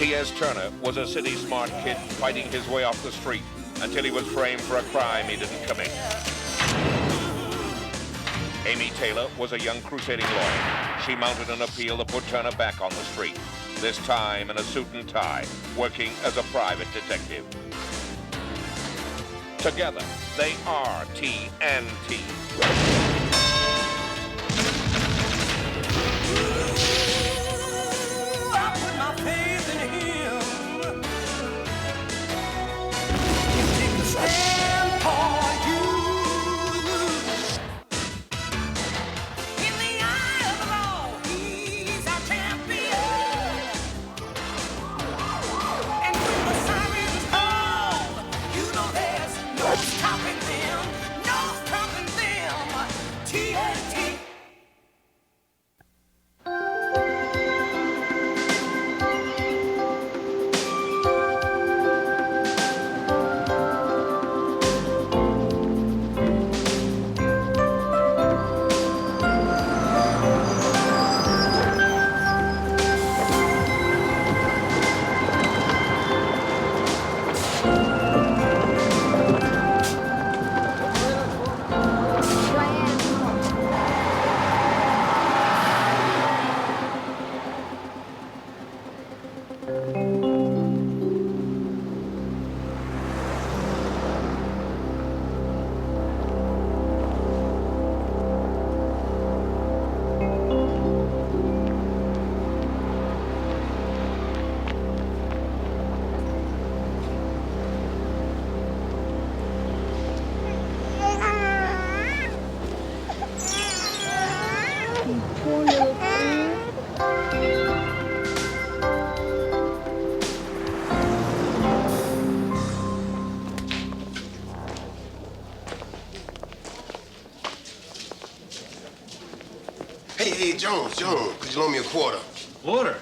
T.S. Turner was a city-smart kid fighting his way off the street until he was framed for a crime he didn't commit. Amy Taylor was a young crusading lawyer. She mounted an appeal to put Turner back on the street, this time in a suit and tie, working as a private detective. Together, they are TNT. Hey, Jones, could you loan me a quarter? Quarter?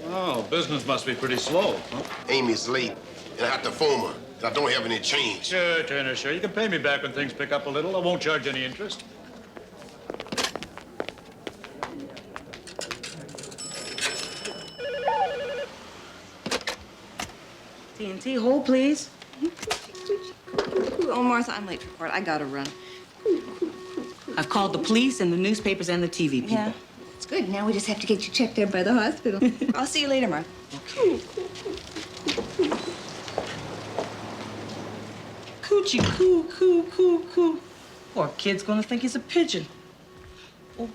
Oh, business must be pretty slow, huh? Amy's late, and I have to phone her, and I don't have any change. Sure, Turner, sure. You can pay me back when things pick up a little. I won't charge any interest. TNT, hold, please. Oh, Martha, I'm late for court. I gotta run. I've called the police and the newspapers and the TV people. Yeah, it's good. Now we just have to get you checked out by the hospital. I'll see you later, Martha. Okay. Coochie, coo, coo, coo, coo. Poor kid's gonna think he's a pigeon. Oh.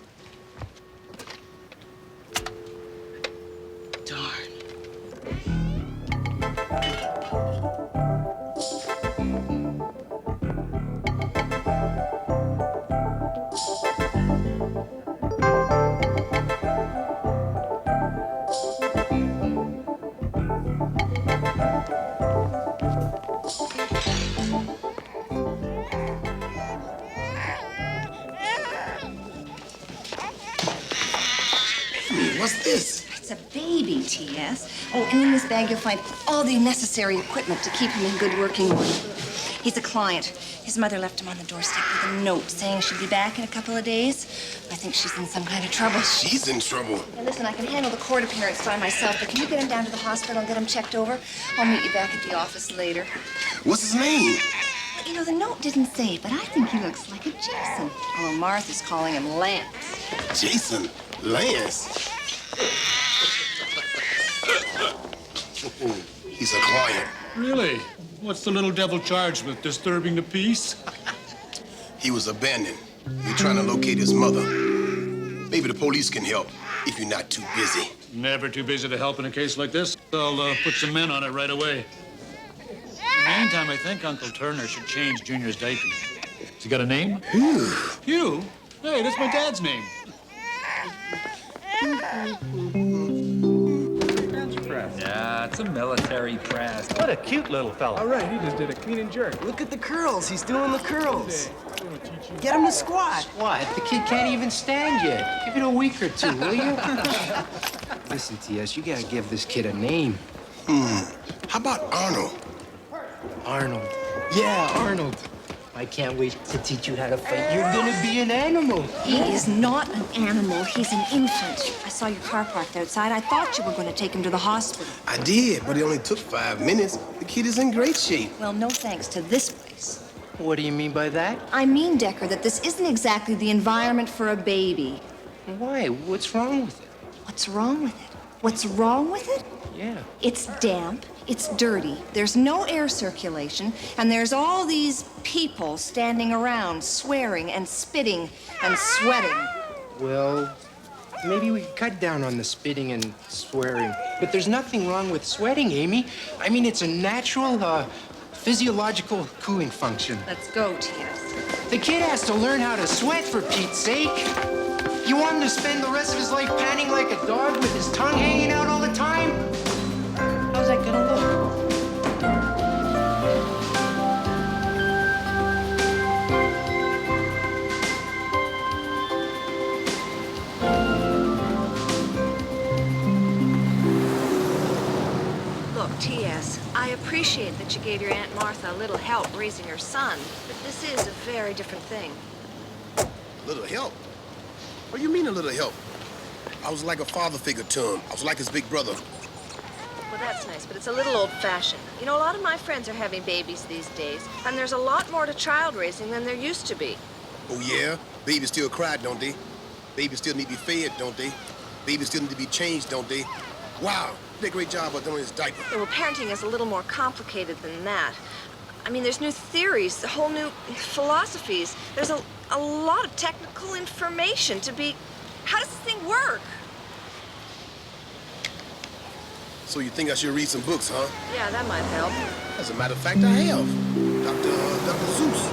Darn. What's this? It's a baby, T.S. Oh, and in this bag you'll find all the necessary equipment to keep him in good working order. He's a client. His mother left him on the doorstep with a note saying she'd be back in a couple of days. I think she's in some kind of trouble. She's in trouble. Hey, listen, I can handle the court appearance by myself, but can you get him down to the hospital and get him checked over? I'll meet you back at the office later. What's his name? You know, the note didn't say, but I think he looks like a Jason. Although Martha's calling him Lance. Jason Lance. He's a client. Really? What's the little devil charged with? Disturbing the peace? He was abandoned. We're trying to locate his mother. Maybe the police can help if you're not too busy. Never too busy to help in a case like this. I'll put some men on it right away. In the meantime, I think Uncle Turner should change Junior's diapers. Has he got a name? Hugh. Hugh? Hey, that's my dad's name. Yeah, it's a military press. What a cute little fella. All right, he just did a clean and jerk. Look at the curls. He's doing the curls. Get him to squat. What? The kid can't even stand yet. Give it a week or two, will you? Listen, T.S., you gotta give this kid a name. How about Arnold? Arnold. Yeah, Arnold. I can't wait to teach you how to fight. You're gonna be an animal. He is not an animal. He's an infant. I saw your car parked outside. I thought you were going to take him to the hospital. I did, but it only took 5 minutes. The kid is in great shape. Well, no thanks to this place. What do you mean by that? I mean, Decker, that this isn't exactly the environment for a baby. Why? What's wrong with it? What's wrong with it? What's wrong with it? Yeah. It's damp, it's dirty, there's no air circulation, and there's all these people standing around swearing and spitting and sweating. Well, maybe we could cut down on the spitting and swearing. But there's nothing wrong with sweating, Amy. I mean, it's a natural, physiological cooling function. Let's go, T.S. The kid has to learn how to sweat, for Pete's sake. You want him to spend the rest of his life panting like a dog with his tongue hanging out all the time? How's that gonna look? Look, T.S., I appreciate that you gave your Aunt Martha a little help raising her son, but this is a very different thing. Little help? What do you mean a little help? I was like a father figure to him. I was like his big brother. Well, that's nice, but it's a little old-fashioned. You know, a lot of my friends are having babies these days, and there's a lot more to child raising than there used to be. Oh, yeah? Babies still cry, don't they? Babies still need to be fed, don't they? Babies still need to be changed, don't they? Wow, you did a great job of doing his diaper. Yeah, well, parenting is a little more complicated than that. I mean, there's new theories, whole new philosophies. There's a lot of technical information to be... How does this thing work? So you think I should read some books, huh? Yeah, that might help. As a matter of fact, I have. Dr. Zeus.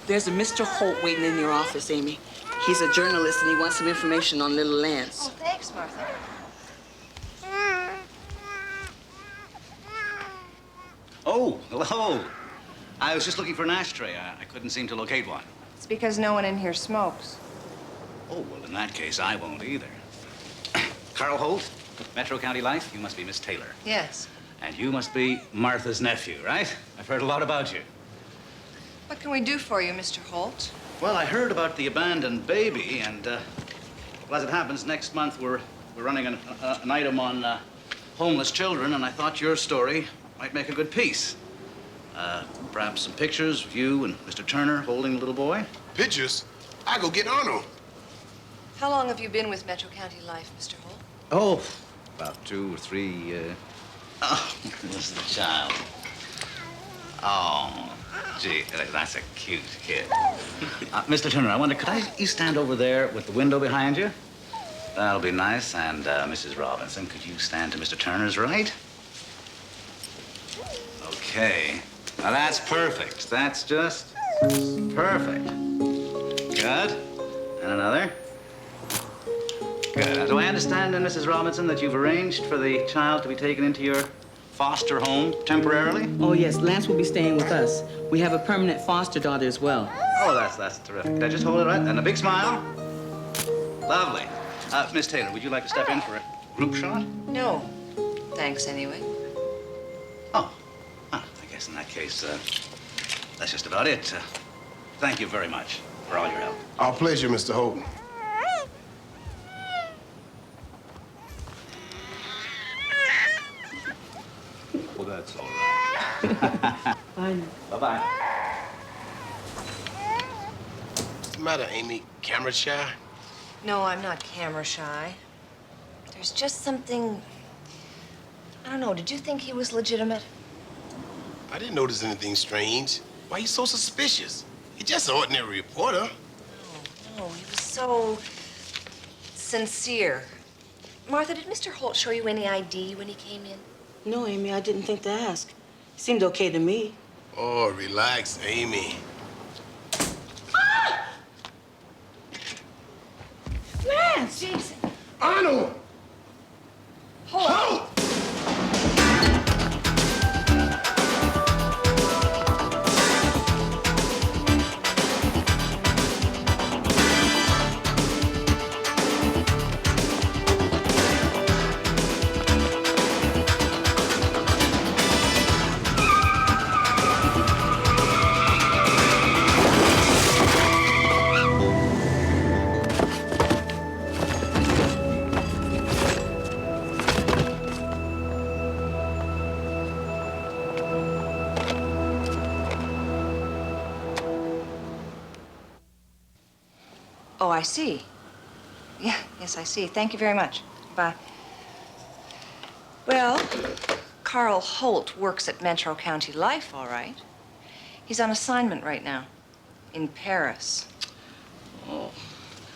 There's a Mr. Holt waiting in your office, Amy. He's a journalist and he wants some information on little Lance. Oh, thanks, Martha. Oh, hello. I was just looking for an ashtray. I couldn't seem to locate one. It's because no one in here smokes. Oh, well, in that case, I won't either. Carl Holt, Metro County Life, you must be Miss Taylor. Yes. And you must be Martha's nephew, right? I've heard a lot about you. What can we do for you, Mr. Holt? Well, I heard about the abandoned baby, and, well, as it happens, next month we're running an item on homeless children, and I thought your story might make a good piece. Perhaps some pictures of you and Mr. Turner holding the little boy. Pictures? I go get Arnold. How long have you been with Metro County Life, Mr. Holt? Oh, about 2 or 3, Oh, this is the child. Oh, gee, that's a cute kid. Mr. Turner, I wonder, could you stand over there with the window behind you? That'll be nice. And, Mrs. Robinson, could you stand to Mr. Turner's right? Okay. Now, that's perfect. That's just perfect. Good. And another. Good. Now, do I understand, then, Mrs. Robinson, that you've arranged for the child to be taken into your foster home temporarily? Oh, yes, Lance will be staying with us. We have a permanent foster daughter as well. Oh, that's terrific. Could I just hold it right? And a big smile? Lovely. Miss Taylor, would you like to step in for a group shot? No. Thanks, anyway. Oh. Well, I guess in that case, that's just about it. Thank you very much for all your help. Our pleasure, Mr. Holt. Well, that's all right. Bye. Bye-bye. What's the matter, Amy? Camera shy? No, I'm not camera shy. There's just something... I don't know, did you think he was legitimate? I didn't notice anything strange. Why are you so suspicious? He's just an ordinary reporter. No, he was so... sincere. Martha, did Mr. Holt show you any ID when he came in? No, Amy, I didn't think to ask. Seemed okay to me. Oh, relax, Amy. Lance! Jason! Arnold! Holt! Oh, I see. Yeah, yes, I see. Thank you very much. Bye. Well, Carl Holt works at Metro County Life, all right. He's on assignment right now in Paris. Oh,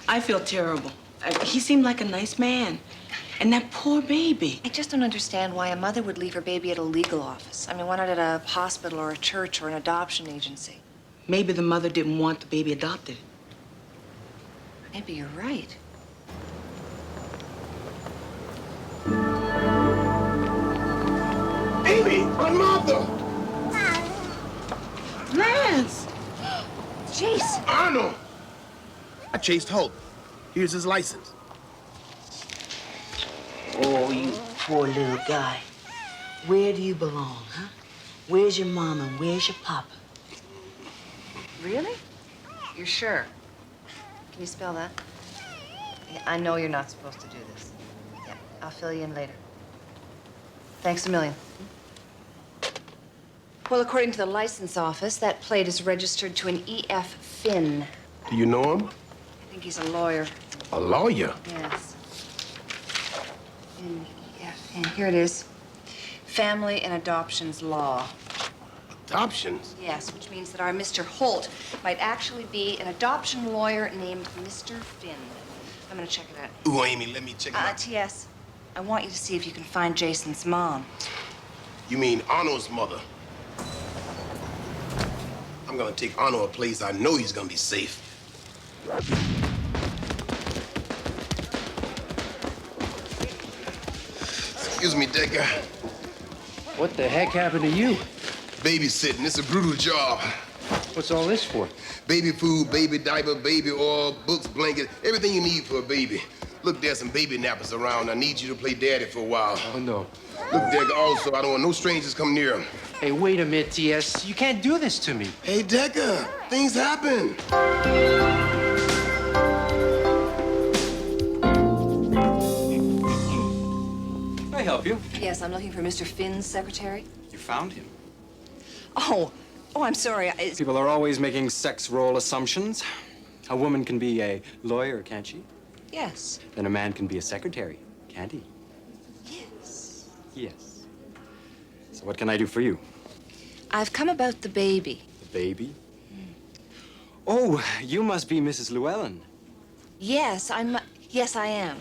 I feel terrible. He seemed like a nice man. And that poor baby. I just don't understand why a mother would leave her baby at a legal office. I mean, why not at a hospital or a church or an adoption agency? Maybe the mother didn't want the baby adopted. Maybe you're right. Amy, my mother! Lance! Jason! Arnold! I chased Holt. Here's his license. Oh, you poor little guy. Where do you belong, huh? Where's your mama and where's your papa? Really? You're sure? Can you spell that? Yeah, I know you're not supposed to do this. Yeah, I'll fill you in later. Thanks a million. Well, according to the license office, that plate is registered to an E.F. Finn. Do you know him? I think he's a lawyer. A lawyer? Yes. N.E.F. Finn. Here it is. Family and Adoptions Law. Adoptions? Yes, which means that our Mr. Holt might actually be an adoption lawyer named Mr. Finn. I'm gonna check it out. Ooh, Amy, let me check it out. T.S., I want you to see if you can find Jason's mom. You mean Arnold's mother? I'm gonna take Arnold a place I know he's gonna be safe. Excuse me, Decker. What the heck happened to you? Babysitting. It's a brutal job. What's all this for? Baby food, baby diaper, baby oil, books, blankets, everything you need for a baby. Look, there's some baby nappers around. I need you to play daddy for a while. Oh, no. Look, Decker, also, I don't want no strangers come near him. Hey, wait a minute, T.S. You can't do this to me. Hey, Decker, things happen. Can I help you? Yes, I'm looking for Mr. Finn's secretary. You found him. Oh, I'm sorry. People are always making sex role assumptions. A woman can be a lawyer, can't she? Yes. Then a man can be a secretary, can't he? Yes. Yes. So what can I do for you? I've come about the baby. The baby? Oh, you must be Mrs. Llewellyn. Yes, yes, I am.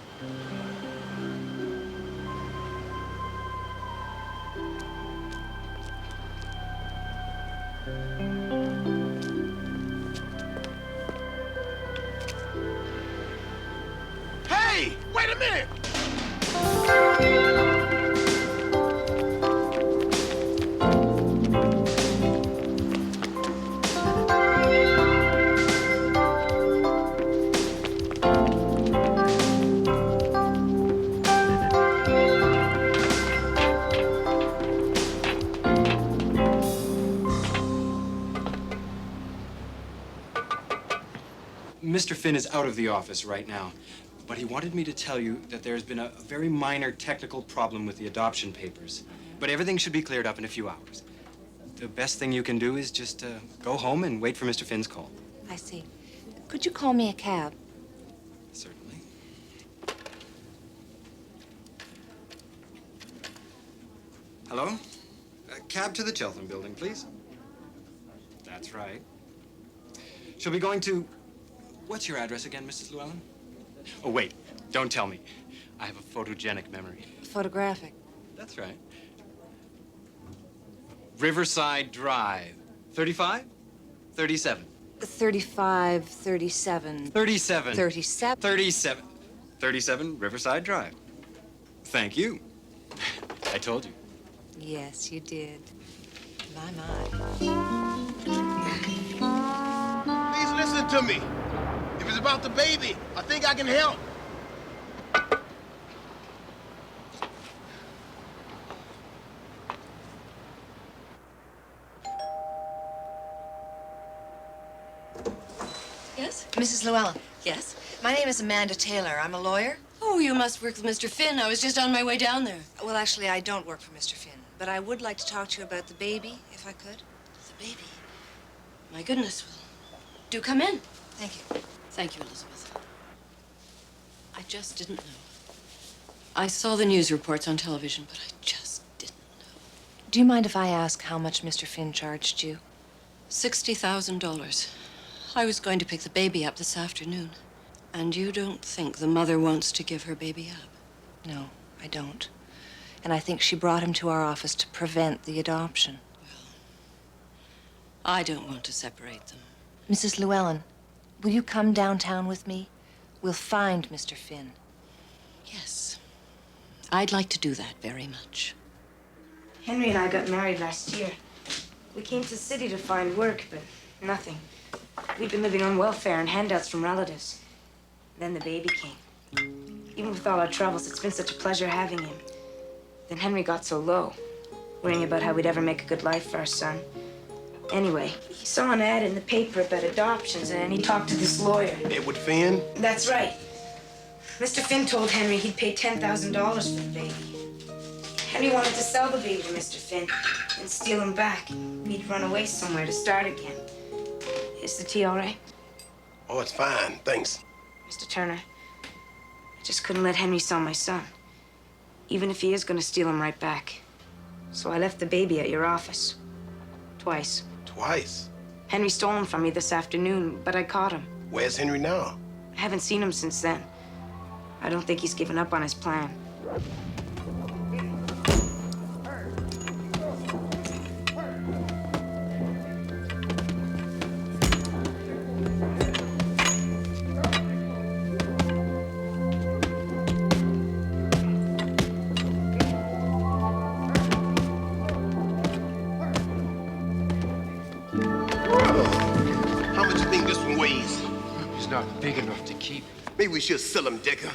Hey, wait a minute. Mr. Finn is out of the office right now, but he wanted me to tell you that there's been a very minor technical problem with the adoption papers. But everything should be cleared up in a few hours. The best thing you can do is just go home and wait for Mr. Finn's call. I see. Could you call me a cab? Certainly. Hello? A cab to the Cheltenham building, please. That's right. She'll be going to... What's your address again, Mrs. Llewellyn? Oh, wait. Don't tell me. I have a photogenic memory. Photographic. That's right. Riverside Drive. 35? 37. 35, 37. 37. 37. 37. 37 Riverside Drive. Thank you. I told you. Yes, you did. My. Please listen to me. If it's about the baby, I think I can help. Yes? Mrs. Llewellyn, Yes? my name is Amanda Taylor. I'm a lawyer. Oh, you must work with Mr. Finn. I was just on my way down there. Well, actually, I don't work for Mr. Finn, but I would like to talk to you about the baby, if I could. The baby. My goodness. Well, do come in. Thank you. Thank you, Elizabeth. I just didn't know. I saw the news reports on television, but I just didn't know. Do you mind if I ask how much Mr. Finn charged you? $60,000. I was going to pick the baby up this afternoon. And you don't think the mother wants to give her baby up? No, I don't. And I think she brought him to our office to prevent the adoption. I don't want to separate them. Mrs. Llewellyn, will you come downtown with me? We'll find Mr. Finn. Yes. I'd like to do that very much. Henry and I got married last year. We came to the city to find work, but nothing. We've been living on welfare and handouts from relatives. Then the baby came. Even with all our troubles, it's been such a pleasure having him. Then Henry got so low, worrying about how we'd ever make a good life for our son. Anyway, he saw an ad in the paper about adoptions, and he talked to this lawyer. Edward Finn? That's right. Mr. Finn told Henry he'd pay $10,000 for the baby. Henry wanted to sell the baby to Mr. Finn and steal him back. He'd run away somewhere to start again. Is the tea all right? Oh, it's fine, thanks. Mr. Turner, I just couldn't let Henry sell my son, even if he is going to steal him right back. So I left the baby at your office. Twice. Twice? Henry stole him from me this afternoon, but I caught him. Where's Henry now? I haven't seen him since then. I don't think he's given up on his plan. How much you think this one weighs? He's not big enough to keep. Maybe we should sell him, Decker.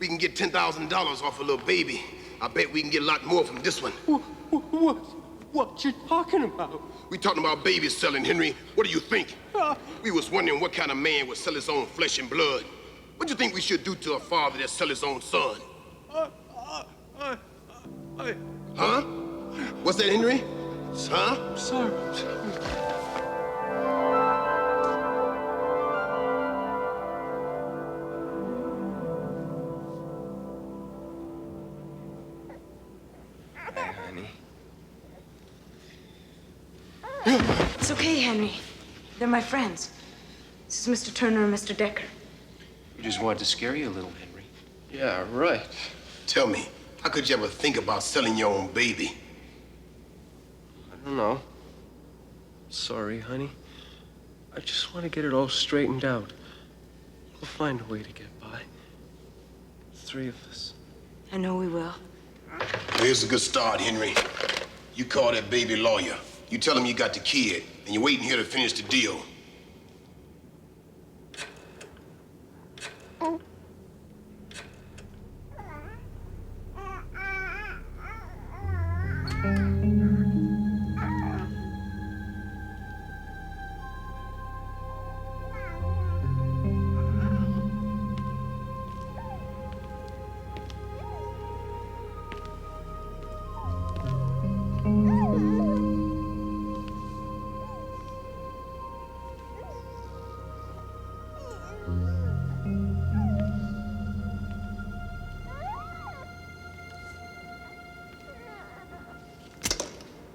We can get $10,000 off a little baby. I bet we can get a lot more from this one. What you talking about? We talking about babies selling, Henry. What do you think? We was wondering what kind of man would sell his own flesh and blood. What do you think we should do to a father that sell his own son? Huh? What's that, Henry? Huh? Sorry. It's okay, Henry. They're my friends. This is Mr. Turner and Mr. Decker. We just wanted to scare you a little, Henry. Yeah, right. Tell me, how could you ever think about selling your own baby? I don't know. Sorry, honey. I just want to get it all straightened out. We'll find a way to get by. The three of us. I know we will. Well, here's a good start, Henry. You call that baby lawyer. You tell him you got the kid, and you're waiting here to finish the deal.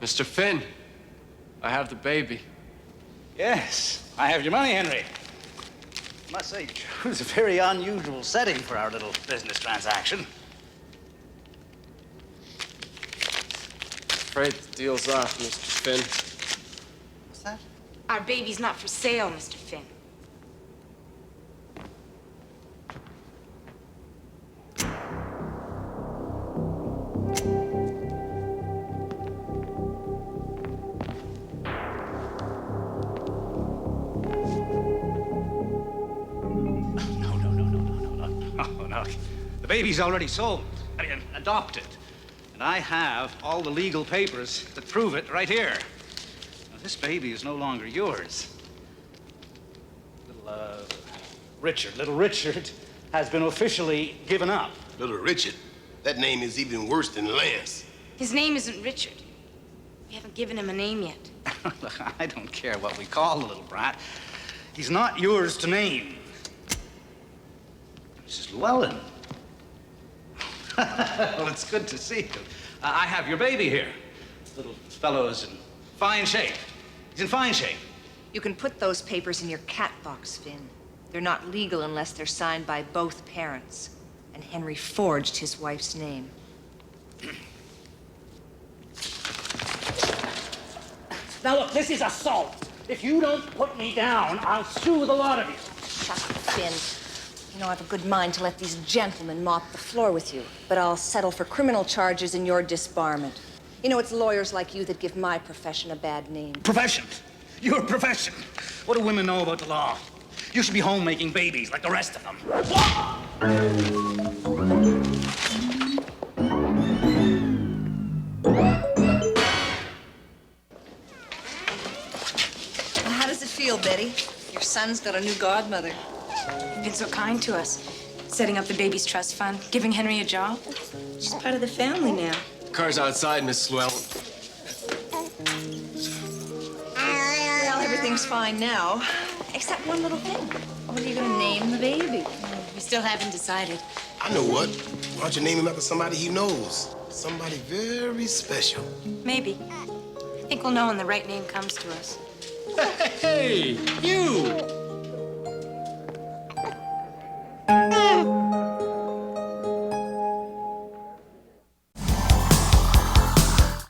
Mr. Finn, I have the baby. Yes, I have your money, Henry. I must say, it was a very unusual setting for our little business transaction. Afraid the deal's off, Mr. Finn. What's that? Our baby's not for sale, Mr. Finn. The baby's already sold. I mean, adopted. And I have all the legal papers that prove it right here. Now, this baby is no longer yours. Little Richard has been officially given up. Little Richard? That name is even worse than Lance. His name isn't Richard. We haven't given him a name yet. Look, I don't care what we call the little brat. He's not yours to name. Mrs. Llewellyn. Well, it's good to see you. I have your baby here. Little fellow's in fine shape. He's in fine shape. You can put those papers in your cat box, Finn. They're not legal unless they're signed by both parents. And Henry forged his wife's name. Now look, this is assault. If you don't put me down, I'll sue the lot of you. Shut up, Finn. You know, I have a good mind to let these gentlemen mop the floor with you, but I'll settle for criminal charges in your disbarment. You know, it's lawyers like you that give my profession a bad name. Profession? Your profession? What do women know about the law? You should be home making babies like the rest of them. How does it feel, Betty? Your son's got a new godmother. You've been so kind to us. Setting up the baby's trust fund, giving Henry a job. She's part of the family now. Car's outside, Mrs. Llewellyn. Well, everything's fine now, except one little thing. What are you gonna name the baby? We still haven't decided. I know what. Why don't you name him after somebody he knows? Somebody very special. Maybe. I think we'll know when the right name comes to us. Hey, you!